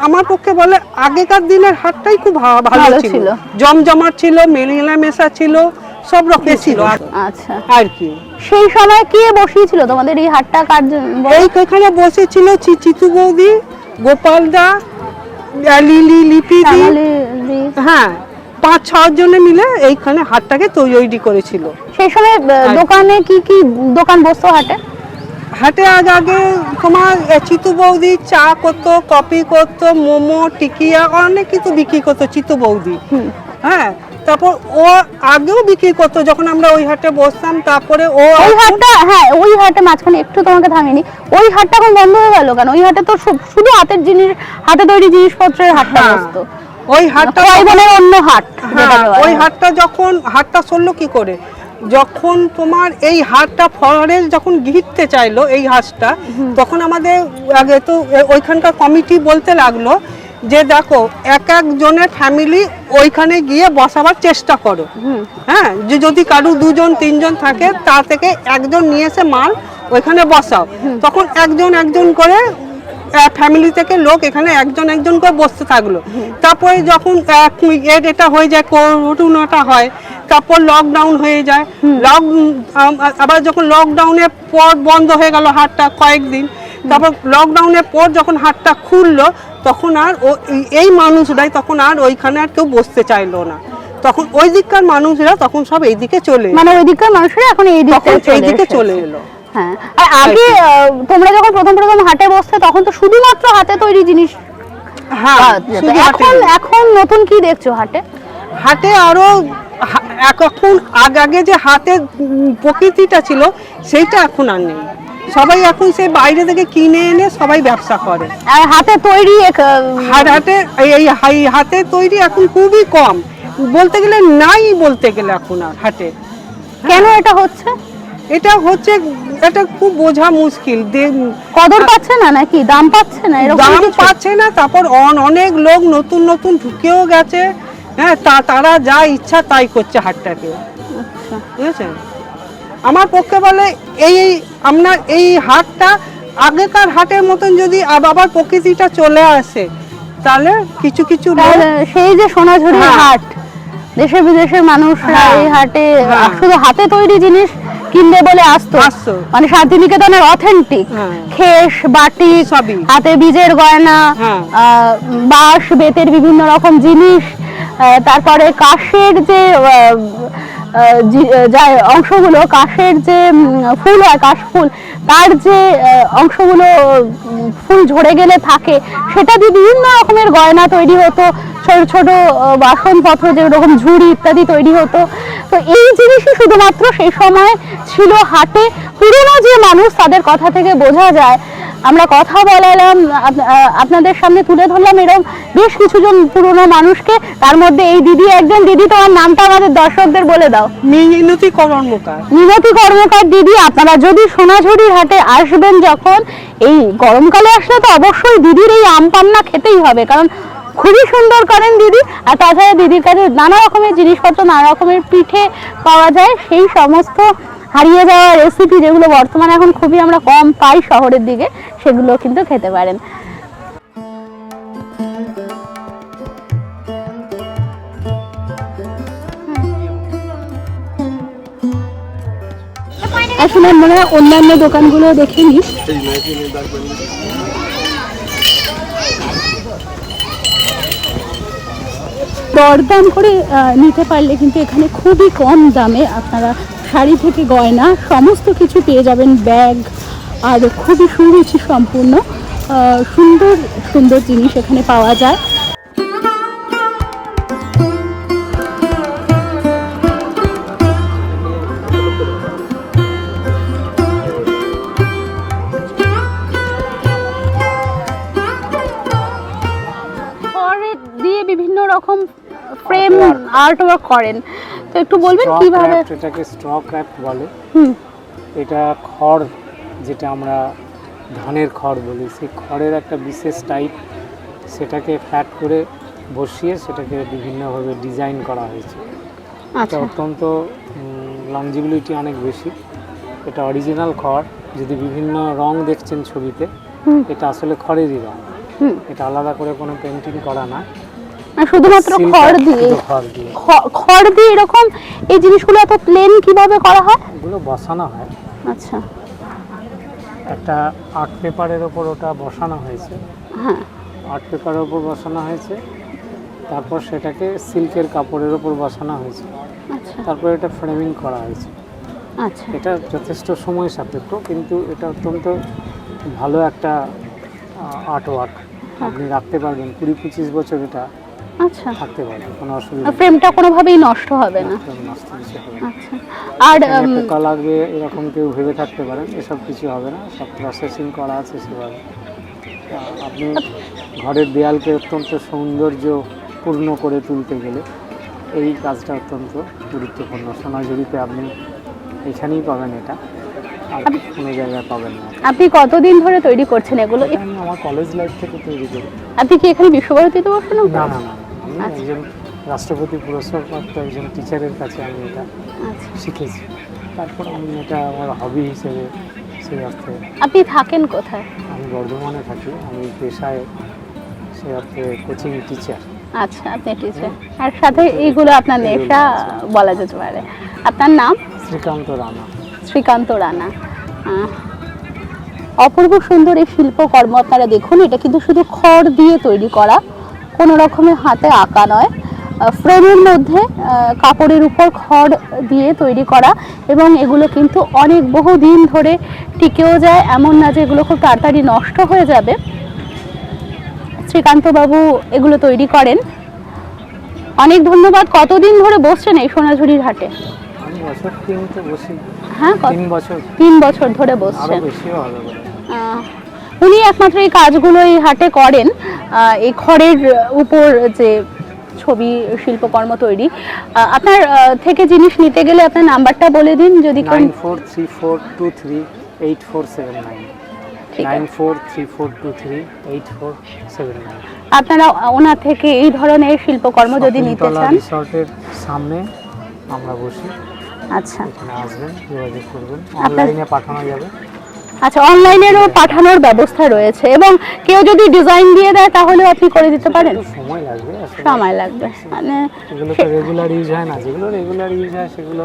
আমার পক্ষে বলে আগেকার দিনের হাটটাই খুব ভালো ছিল, জমজমাট ছিল, মেলামেশা ছিল, সব রকম ছিল। আচ্ছা, আর কি সেই সময় কে বসিয়েছিল তোমাদের এই হাটটা? এইখানে বসেছিল চিতু বৌদি, গোপাল দা, লিপি দি, হ্যাঁ, 5-6 জনে মিলে এইখানে হাটটাকে তৈরি করেছিল। সেই সময় দোকানে কি কি দোকান বসতো হাটে? হাটে আগে তোমার চিতু বৌদি চা করতো, কফি করতো, মোমো, টিকিয়া, অনেক কিছু বিক্রি করতো চিতু বৌদি। হ্যাঁ, তারপর ও আগেও বিক্রি করতো যখন আমরা ওই হাটে বসতাম। তারপরে ওই হাটটা, হ্যাঁ ওই হাটে মাঝখানে একটু তোমাকে থামিনি, ওই হাটটা এখন বন্ধ হয়ে গেল কেন? ওই হাটে তো শুধু হাতের জিনিস, হাতে তৈরি জিনিসপত্রের হাটটা বসতো। ওই হাটটা অন্য হাট, ওই হাটটা যখন হাটটা চললো কি করে, যখন তোমার এই হাটটা ফরেস্ট যখন ঘিরতে চাইলো এই হাটটা, তখন আমাদের আগে তো ওইখানকার কমিটি বলতে লাগলো যে দেখো এক জনের ফ্যামিলি ওইখানে গিয়ে বসাবার চেষ্টা করো। হ্যাঁ, যে যদি কারো 2-3 থাকে, তা থেকে একজন নিয়ে এসে মাল ওইখানে বসাও। তখন একজন করে ফ্যামিলি থেকে লোক এখানে একজন করে বসতে থাকলো। তারপরে যখন এটা হয়ে যায়, করোনাটা হয়, তারপর লকডাউন হয়ে যায়, আবার যখন লকডাউনের পর বন্ধ হয়ে গেল হাটটা কয়েকদিন, তারপর লকডাউনের পর যখন হাটটা খুললো, তখন আর এই মানুষরাই তখন আর ওইখানে আর কেউ বসতে চাইলো না। তখন ওই দিককার মানুষরা তখন সব এইদিকে চলে, মানে ওই দিককার মানুষরা এখন এইদিকে চলে এলো। হ্যাঁ, আর আগে তোমরা যখন প্রথম হাটে বসতে তখন তো শুধুমাত্র হাতে তৈরি জিনিস। হ্যাঁ, এখন নতুন কি দেখছো হাটে? হাটে আরো এখন আগে যে হাতের প্রকৃতিটা ছিল সেইটা এখন আর নেই। সবাই এখন সে বাইরে থেকে কিনে এনে সবাই ব্যবসা করে। আর হাতে তৈরি হাতে তৈরি এখন খুবই কম, বলতে গেলে নাই, বলতে গেলে এখন আর হাটে। কেন এটা হচ্ছে? এটা খুব বোঝা মুশকিল। কদর পাচ্ছে না নাকি দাম পাচ্ছে না, এরকম দাম পাচ্ছে না। তারপর অনেক লোক নতুন ঢুকেও গেছে। হ্যাঁ, তারা যা ইচ্ছা তাই করছে হাটটাকে। বুঝেছেন, আমার পক্ষে বলে আপনার এই হাটটা আগেকার হাটের মতন যদি আবার প্রকৃতিটা চলে আসে, তাহলে কিছু সেই যে সোনাঝুরি হাট, দেশে বিদেশের মানুষরা এই হাটে শুধু হাতে তৈরি জিনিস কিনবে বলে আসতো। মানে শান্তিনিকেতনের অথেন্টিক খেস, বাটি, হাতে বীজের গয়না, বাঁশ বেতের বিভিন্ন রকম জিনিস, তারপরে কাশের যে যা অংশগুলো কাশের যে ফুল হয় কাশ ফুল তার যে অংশগুলো ফুল ঝরে গেলে থাকে সেটা দিয়ে বিভিন্ন রকমের গয়না তৈরি হতো, ছোট ছোট বাসনপত্র যেরকম ঝুড়ি ইত্যাদি তৈরি হতো। তো এই জিনিসই শুধুমাত্র সেই সময় ছিল হাটে। পুরনো যে মানুষ তাদের কথা থেকে বোঝা যায়। আমরা কথা বলালাম, আপনাদের সামনে তুলে ধরলাম এরকম বেশ কিছুজন পুরনো মানুষকে, তার মধ্যে এই দিদি একজন। দিদি, তোমার নামটা আমাদের দর্শকদের বলে দাও। মিনতি কর্মকার। মিনতি কর্মকার দিদি, আপনারা যদি সোনাঝুরির হাটে আসবেন যখন, এই গরমকালে আসলে তো অবশ্যই দিদির এই আম পান্না খেতেই হবে, কারণ খুবই সুন্দর করেন দিদি। আর তাছাড়া দিদির কাছে নানা রকমের জিনিসপত্র, নানা রকমের পিঠে পাওয়া যায়, সেই সমস্ত হারিয়ে যাওয়া রেসিপি যেগুলো বর্তমানে এখন খুবই আমরা কম পাই শহরের দিকে, সেগুলো কিন্তু খেতে পারেন। আসলে আমরা অন্যান্য দোকানগুলো দেখে নিই। দরদাম করে নিতে পারলে কিন্তু এখানে খুবই কম দামে আপনারা শাড়ি থেকে গয়না সমস্ত কিছু পেয়ে যাবেন, ব্যাগ, আর খুবই সুরুচি সম্পূর্ণ সুন্দর সুন্দর জিনিস এখানে পাওয়া যায়। দিয়ে বিভিন্ন রকম ফ্রেম আর্ট ওয়ার্ক করেন, তো একটু বলবেন কিভাবে? এটাকে স্ট্র ক্রাফট বলে। এটা খড়, যেটা আমরা ধানের খড় বলি, সেই খড়ের একটা বিশেষ টাইপ, সেটাকে ফ্ল্যাট করে বসিয়ে সেটাকে বিভিন্নভাবে ডিজাইন করা হয়েছে। এটা অত্যন্ত লংজিবিলিটি অনেক বেশি। এটা অরিজিনাল খড়। যদি বিভিন্ন রং দেখছেন ছবিতে, এটা আসলে খড়েরই রং। এটা আলাদা করে কোনো পেন্টিং করা না, শুধুমাত্র খড় দিয়ে। খড় দিয়ে এরকম এই জিনিসগুলো এত প্লেন কিভাবে করা হয়? এগুলো বসানো হয়। আচ্ছা, একটা আর্ট পেপারের ওপর ওটা বসানো হয়েছে। হ্যাঁ, আর্ট পেপারের ওপর বসানো হয়েছে, তারপর সেটাকে সিল্কের কাপড়ের ওপর বসানো হয়েছে, তারপর এটা ফ্রেমিং করা হয়েছে। আচ্ছা, এটা যথেষ্ট সময় সাপেক্ষ, কিন্তু এটা অত্যন্ত ভালো একটা আর্ট ওয়ার্ক। আপনি রাখতে পারবেন 20-25 বছর, এটা আচ্ছা থাকতে পারবে, কোনো অসুবিধা। ফ্রেমটা কোনোভাবেই নষ্ট হবে না। আচ্ছা, আর পোকা লাগবে এরকম কেউ ভেবে থাকতে পারেন, এসব কিছু হবে না, সব প্রসেসিং করা আছে সেভাবে। আপনি ঘরের দেয়ালকে অত্যন্ত সৌন্দর্যপূর্ণ করে তুলতে গেলে এই কাজটা অত্যন্ত গুরুত্বপূর্ণ। সোনাঝুরিতে আপনি এখানেই পাবেন এটা, আর কোনো জায়গায় পাবেন না। আপনি কতদিন ধরে তৈরি করছেন এগুলো? আমি আমার কলেজ লাইফ থেকে তৈরি করি। আপনি কি এখানে বিশ্বভারতীতে পড়াশোনা করেন? না না না, আমি একজন রাষ্ট্রপতি পুরস্কারপ্রাপ্ত একজন টিচারের কাছে আমি এটা শিখেছি। তারপর আমি এটা আমার হবি হিসেবে সেই অর্থে। আপনি থাকেন কোথায়? আমি বর্ধমানে থাকি। আমি পেশায় সেই অর্থে কোচিং টিচার। আচ্ছা, আপনি টিচার, আর সাথে এইগুলো আপনার নেশা বলা যেতে পারে। আপনার নাম? শ্রীকান্ত রানা। শ্রীকান্ত রানা। অপূর্ব সুন্দর এই শিল্পকর্ম আপনারা দেখুন। এটা কিন্তু শুধু খড় দিয়ে তৈরি করা, কোনো রকমের হাতে আঁকা নয়। ফ্রেমের মধ্যে কাপড়ের উপর খড় দিয়ে তৈরি করা, এবং এগুলো কিন্তু অনেক বহুদিন ধরে টিকেও যায়, এমন না যে এগুলো খুব তাড়াতাড়ি নষ্ট হয়ে যাবে। শ্রীকান্ত বাবু এগুলো তৈরি করেন। অনেক ধন্যবাদ। কতদিন ধরে বসছেন এই সোনাঝুরির হাটে? আমি বছর 3 তো বসি। হ্যাঁ, 3 বছর ধরে বসছেন। আরো বেশিও হবে। উনি একমাত্র এই কাজগুলো এই হাটে করেন, এই খড়ের উপর যে ছবি শিল্পকর্ম তৈরি। আপনার থেকে জিনিস নিতে গেলে আপনার নাম্বারটা বলে দিন যদি। 9434238479। 9434238479। আপনারা ওনার থেকে এই ধরনের শিল্পকর্ম যদি নিতে চান, রিসর্টের সামনে আমরা বসি। আচ্ছা, এখানে আসবেন, যোগাযোগ করবেন, অনলাইনে পাঠানো যাবে। আচ্ছা, অনলাইনেরও পাঠানোর ব্যবস্থা রয়েছে, এবং কেউ যদি ডিজাইন দিয়ে দেয় তাহলে আপনি করে দিতে পারেন? সময় লাগবে, সময় লাগবে, মানে এগুলো তো রেগুলার ইউজ হয় না। যেগুলো রেগুলার ইউজ হয় সেগুলো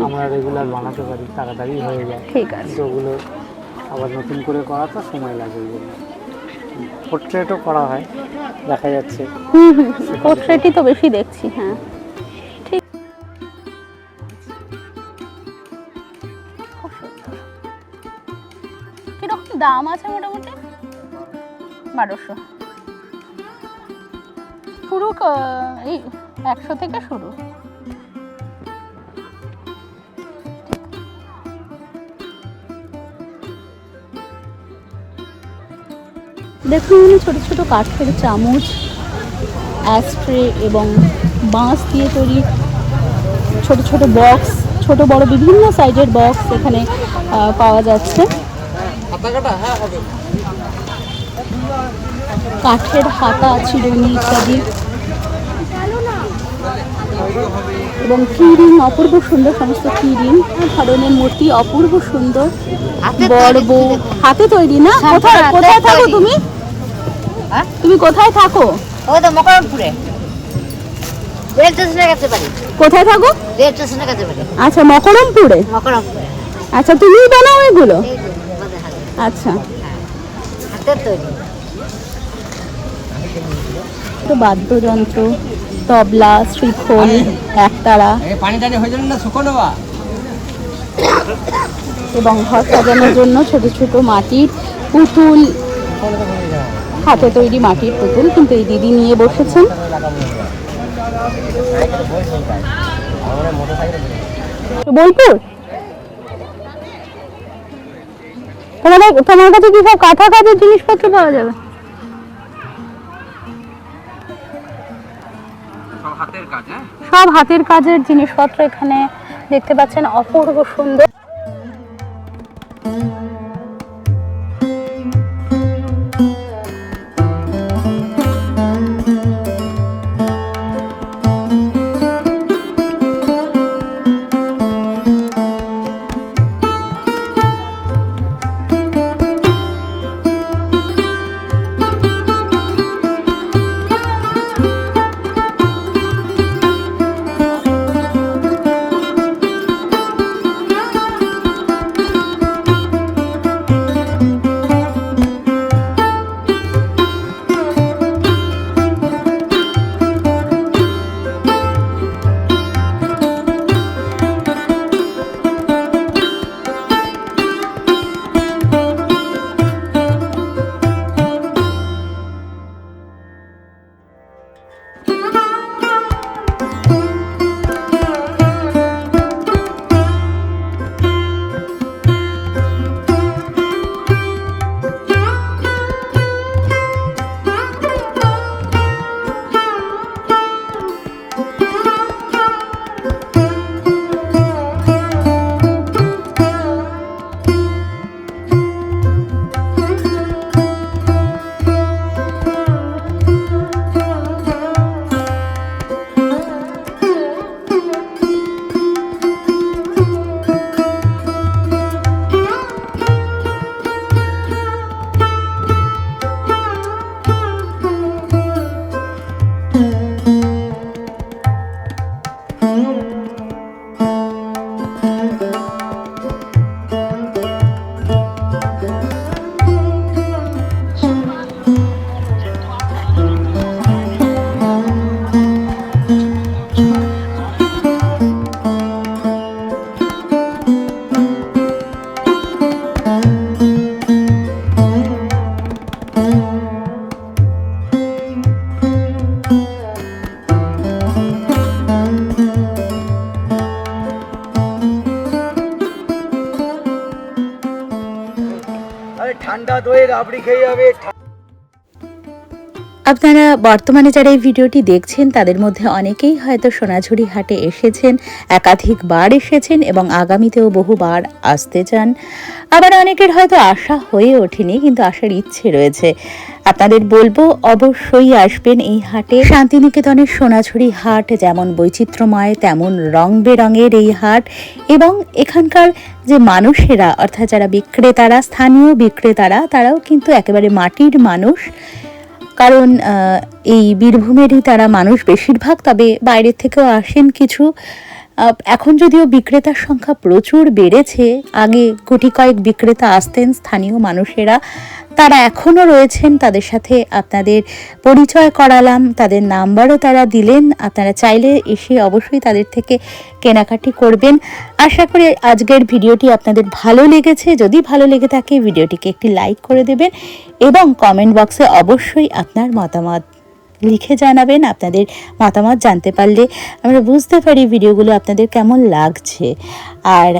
আমরা রেগুলার বানাতে পারি, তাড়াতাড়ি হয়ে যায়। ঠিক আছে। ওগুলো আবার নতুন করে করা তো সময় লাগে। ওইগুলো পোর্ট্রেটও করা হয়, দেখা যাচ্ছে। পোর্ট্রেটই তো বেশি দেখছি। হ্যাঁ, ঠিক। কিরকম দাম আছে মোটামুটি? 1200 শুরু, এই 100 থেকে শুরু। দেখুন ছোট ছোট কাঠের চামচ, অ্যাস্ট্রে এবং বাঁশ দিয়ে তৈরি ছোট ছোট বক্স, ছোট বড় বিভিন্ন সাইজের বক্স এখানে পাওয়া যাচ্ছে। কাঠের হাতা, চিরুনি ইত্যাদি এবং কিরিং, অপূর্ব সুন্দর সমস্ত কিরিং ধরনের মূর্তি, অপূর্ব সুন্দর। বড় বউ হাতে তৈরি না? কোথায় কোথায় থাকো তুমি? তুমি কোথায় থাকো? ওই তো মকরমপুরে রেল স্টেশনের কাছে বাড়ি। কোথায় থাকো? রেল স্টেশনের কাছে বাড়ি। আচ্ছা, মকরমপুরে। মকরমপুরে। আচ্ছা, তুমিই বানাও এগুলো? এই যে আমাদের হাতে আচ্ছা, হাতের তৈরি। তো বাদ্যযন্ত্র, তবলা, শ্রীখোল, একতারা পানি টানি হয়ে যাবে না, শুকনো বা এবং ঘর সাজানোর জন্য ছোট ছোট মাটির পুতুল, হাতে তৈরি মাটির পুতুল কিন্তু এই দিদি নিয়ে বসেছেন। বোলপুর, তোমার কাছে কি সব কাঁথা কাজের জিনিসপত্র পাওয়া যাবে? সব হাতের কাজের জিনিসপত্র এখানে দেখতে পাচ্ছেন, অপূর্ব সুন্দর। ঠান্ডা দই রাবড়ি খেয়ে যাবে। আপনারা বর্তমানে যারা এই ভিডিওটি দেখছেন তাদের মধ্যে অনেকেই হয়তো সোনাঝুরি হাটে এসেছেন, একাধিকবার এসেছেন এবং আগামীতেও বহুবার আসতে চান। আবার অনেকের হয়তো আশা হয়ে ওঠেনি কিন্তু আসার ইচ্ছে রয়েছে। আপনাদের বলবো অবশ্যই আসবেন এই হাটে। শান্তিনিকেতনের সোনাঝুরি হাট যেমন বৈচিত্র্যময় তেমন রং বেরঙের এই হাট, এবং এখানকার যে মানুষেরা অর্থাৎ যারা বিক্রেতারা, স্থানীয় বিক্রেতারা, তারাও কিন্তু একেবারে মাটির মানুষ। কারণ এই বীরভূমেরই তারা মানুষ বেশিরভাগ, তবে বাইরের থেকেও আসেন কিছু এখন যদিও বিক্রেতার সংখ্যা প্রচুর বেড়েছে, আগে গুটি কয়েক বিক্রেতা আসতেন স্থানীয় মানুষেরা, তারা এখনও রয়েছেন, তাদের সাথে আপনাদের পরিচয় করালাম, তাদের নাম্বারও তারা দিলেন, আপনারা চাইলে এসে অবশ্যই তাদের থেকে কেনাকাটি করবেন। আশা করি আজকের ভিডিওটি আপনাদের ভালো লেগেছে। যদি ভালো লেগে থাকে ভিডিওটিকে একটি লাইক করে দেবেন এবং কমেন্ট বক্সে অবশ্যই আপনার মতামত লিখে জানাবেন। আপনাদের মতামত জানতে পারলে আমরা বুঝতে পারি ভিডিওগুলো আপনাদের কেমন লাগছে। আর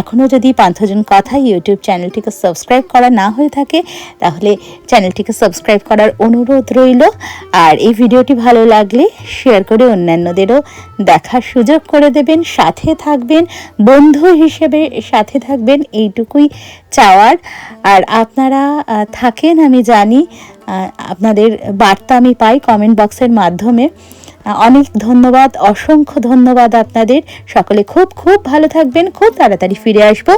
এখনও যদি পান্থজন কথা ইউটিউব চ্যানেলটিকে সাবস্ক্রাইব করা না হয়ে থাকে তাহলে চ্যানেলটিকে সাবস্ক্রাইব করার অনুরোধ রইল। আর এই ভিডিওটি ভালো লাগলে শেয়ার করে অন্যান্যদেরও দেখার সুযোগ করে দেবেন, সাথে থাকবেন, বন্ধু হিসেবে সাথে থাকবেন, এইটুকুই চাওয়ার। আর আপনারা থাকেন আমি জানি, আপনাদের বার্তা আমি পাই কমেন্ট বক্সের মাধ্যমে। অনেক ধন্যবাদ, অসংখ্য ধন্যবাদ আপনাদের। সকলে খুব খুব ভালো থাকবেন। খুব তাড়াতাড়ি ফিরে আসবো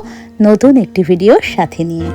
নতুন একটি ভিডিওর সাথে নিয়ে।